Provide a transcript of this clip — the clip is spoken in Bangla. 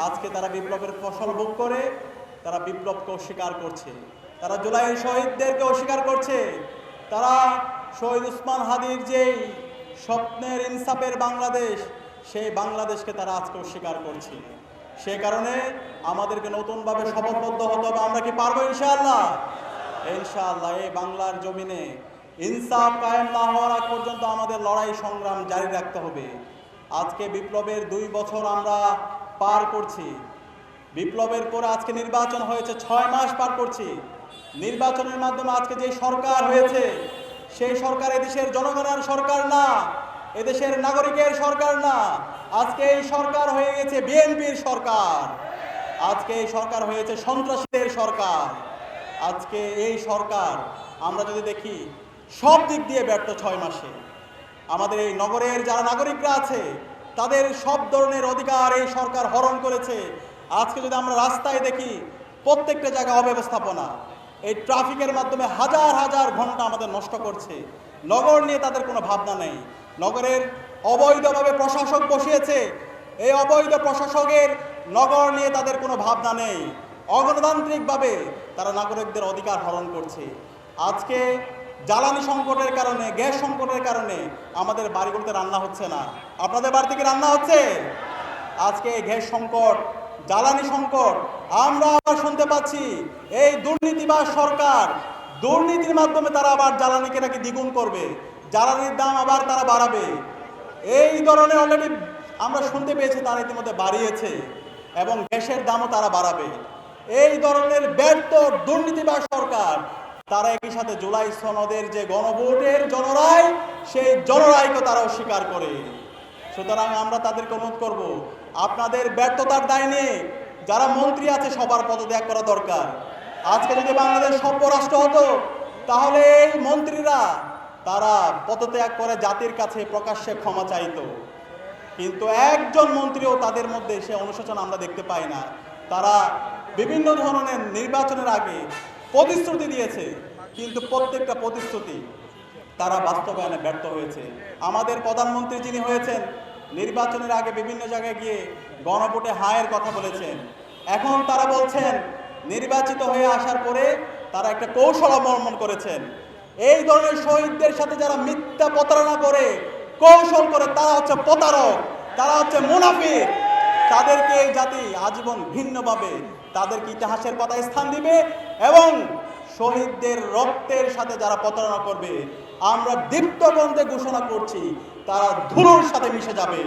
আজকে তারা বিপ্লবের ফসল ভোগ করে তারা বিপ্লবকে অস্বীকার করছে, তারা জুলাইয়ের শহীদদেরকে অস্বীকার করছে, তারা শহীদ ওসমান হাদির যেই স্বপ্নের ইনসাফের বাংলাদেশ, সেই বাংলাদেশকে তারা আজকে অস্বীকার করছে। সে কারণে আমাদেরকে নতুনভাবে শপথবদ্ধ হতে হবে। আমরা কি পারবো? ইনশাআল্লাহ। ইনশাআল্লাহ এই বাংলার জমিনে ইনসাফ কায়েম না হওয়ার আগ পর্যন্ত আমাদের লড়াই সংগ্রাম জারি রাখতে হবে। আজকে বিপ্লবের 2 বছর আমরা পার করছি। বিপ্লবের পরে আজকে নির্বাচন হয়েছে, 6 মাস পার করছি। নির্বাচনের মাধ্যমে আজকে যে সরকার হয়েছে, সেই সরকার এদেশের জনগণের সরকার না, এদেশের নাগরিকের সরকার না। আজকে এই সরকার হয়ে গেছে বিএনপির সরকার, আজকে এই সরকার হয়েছে সন্ত্রাসীদের সরকার। আজকে এই সরকার আমরা যদি দেখি সব দিক দিয়ে ব্যর্থ। 6 মাসে আমাদের এই নগরের যারা নাগরিকরা আছে তাদের সব ধরনের অধিকার এই সরকার হরণ করেছে। আজকে যদি আমরা রাস্তায় দেখি প্রত্যেকটা জায়গায় অব্যবস্থাপনা, এই ট্রাফিকের মাধ্যমে হাজার হাজার ঘন্টা আমাদের নষ্ট করছে। নগর নিয়ে তাদের কোনো ভাবনা নেই। নগরের অবৈধভাবে প্রশাসক বসিয়েছে, এই অবৈধ প্রশাসকের নগর নিয়ে তাদের কোনো ভাবনা নেই। অগণতান্ত্রিকভাবে তারা নাগরিকদের অধিকার হরণ করছে। আজকে জ্বালানি সংকটের কারণে, গ্যাস সংকটের কারণে আমাদের বাড়িগুলোতে রান্না হচ্ছে না। আপনাদের বাড়ি থেকে রান্না হচ্ছে? আজকে গ্যাস সংকট, জ্বালানি সংকট, আমরা আবার শুনতে পাচ্ছি এই দুর্নীতিবাজ সরকার, দুর্নীতির মাধ্যমে তারা আবার জ্বালানিকে নাকি দ্বিগুণ করবে, জ্বালানির দাম আবার তারা বাড়াবে। এই ধরনের অলরেডি আমরা শুনতে পেয়েছি তারা ইতিমধ্যে বাড়িয়েছে এবং গ্যাসের দামও তারা বাড়াবে। এই ধরনের ব্যর্থ দুর্নীতিবাজ সরকার তারা একই সাথে জুলাই সনদের যে গণভোটের জনরায়, সেই জনরায়কে তারা অস্বীকার করে। সুতরাং আমরা তাদেরকে অনুরোধ করব, আপনাদের ব্যর্থতার দায় নিয়ে যারা মন্ত্রী আছে সবার পদত্যাগ করা দরকার। আজকে যদি বাংলাদেশ সভ্য রাষ্ট্র হতো তাহলে এই মন্ত্রীরা তারা পদত্যাগ করে জাতির কাছে প্রকাশ্যে ক্ষমা চাইতো, কিন্তু একজন মন্ত্রীও তাদের মধ্যে সে অনুশোচনা আমরা দেখতে পাই না। তারা বিভিন্ন ধরনের নির্বাচনের আগে প্রতিশ্রুতি দিয়েছে, কিন্তু প্রত্যেকটা প্রতিশ্রুতি তারা বাস্তবায়নে ব্যর্থ হয়েছে। আমাদের প্রধানমন্ত্রী যিনি হয়েছেন, নির্বাচনের আগে বিভিন্ন জায়গায় গিয়ে গণভোটে হায়ের কথা বলেছেন। এখন তারা বলছেন নির্বাচিত হয়ে আসার পরে তারা একটা কৌশল অবলম্বন করেছেন। এই ধরনের শহীদদের সাথে যারা মিথ্যা প্রতারণা করে, কৌশল করে, তারা হচ্ছে প্রতারক, তারা হচ্ছে মুনাফিক। তাদেরকে এই জাতি আজীবন ভিন্নভাবে তাদেরকে ইতিহাসের পাতায় স্থান দিবে এবং শহীদদের রক্তের সাথে যারা প্রতারণা করবে আমরা দীপ্ত কণ্ঠে ঘোষণা করছি তারা ধুলোর সাথে মিশে যাবে।